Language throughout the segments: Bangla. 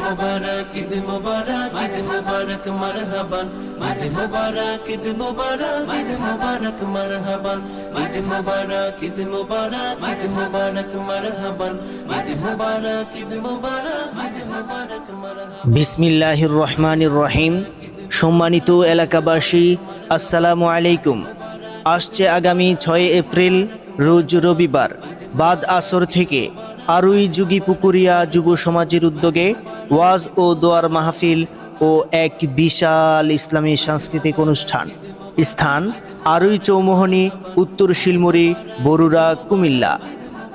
মুবারক ঈদ মুবারক ঈদ মুবারক মারহাবান ঈদ মুবারক ঈদ মুবারক ঈদ মুবারক মারহাবান ঈদ মুবারক ঈদ মুবারক ঈদ মুবারক মারহাবান ঈদ মুবারক ঈদ মুবারক ঈদ মুবারক মারহাবান। বিসমিল্লাহির রহমানির রহিম। সম্মানিত এলাকাবাসী, আসসালামু আলাইকুম। আসছে আগামী 6 এপ্রিল রোজ রবিবার বাদ আসর থেকে আরুই যুগী পুকুরিয়া যুব সমাজের উদ্যোগে ওয়াজ ও দোয়ার মাহফিল ও এক বিশাল ইসলামী সাংস্কৃতিক অনুষ্ঠান। স্থান আরুই চৌমোহনী, উত্তর শিলমুড়ি, বরুড়া, কুমিল্লা।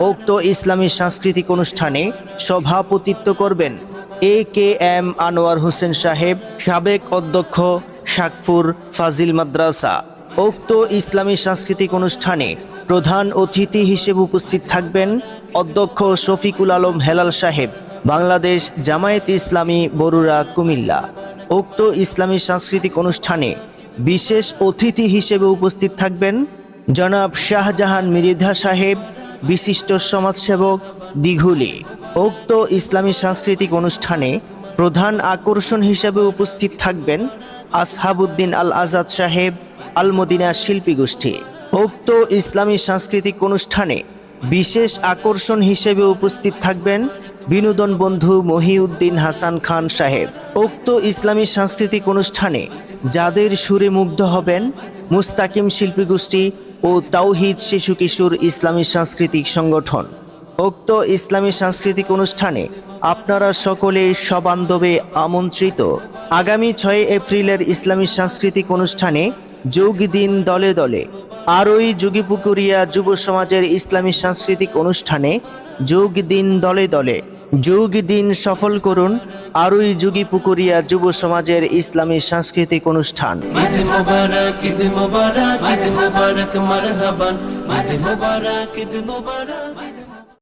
উক্ত ইসলামী সাংস্কৃতিক অনুষ্ঠানে সভাপতিত্ব করবেন AKM আনোয়ার হোসেন সাহেব, সাবেক অধ্যক্ষ, শাকপুর ফাজিল মাদ্রাসা। উক্ত ইসলামী সাংস্কৃতিক অনুষ্ঠানে প্রধান অতিথি হিসেবে উপস্থিত থাকবেন অধ্যক্ষ শফিকুল আলম হেলাল সাহেব, বাংলাদেশ জামায়াতে ইসলামী, বরুড়া, কুমিল্লা। উক্ত ইসলামী সাংস্কৃতিক অনুষ্ঠানে বিশেষ অতিথি হিসেবে উপস্থিত থাকবেন জনাব শাহজাহান মৃধা সাহেব, বিশিষ্ট সমাজসেবক, দিঘুলি। উক্ত ইসলামী সাংস্কৃতিক অনুষ্ঠানে প্রধান আকর্ষণ হিসেবে উপস্থিত থাকবেন আসহাবউদ্দিন আল আজাদ সাহেব, আল মদিনা শিল্পী গোষ্ঠী। উক্ত ইসলামী সাংস্কৃতিক অনুষ্ঠানে বিশেষ আকর্ষণ হিসেবে উপস্থিত থাকবেন বিনোদন বন্ধু মহিউদ্দিন হাসান খান সাহেব। উক্ত ইসলামী সাংস্কৃতিক অনুষ্ঠানে যাদের সুরে মুগ্ধ হবেন মুস্তাকিম শিল্পী গোষ্ঠী ও তাওহিদ শিশু কিশোর ইসলামী সাংস্কৃতিক সংগঠন। উক্ত ইসলামী সাংস্কৃতিক অনুষ্ঠানে আপনারা সকলে সবান্ধবে আমন্ত্রিত। আগামী 6 এপ্রিলের ইসলামী সাংস্কৃতিক অনুষ্ঠানে যোগ দিন দলে দলে। আরুই যুগী পুকুরিয়া যুব সমাজের ইসলামী সাংস্কৃতিক অনুষ্ঠানে যোগ দিন দলে দলে। যোগ দিন সফল করুন আরুই যুগী পুকুরিয়া যুব সমাজের ইসলামী সাংস্কৃতিক অনুষ্ঠান। ঈদ মুবারক ঈদ মুবারক ঈদ মুবারক মারহাবান ঈদ মুবারক ঈদ মুবারক।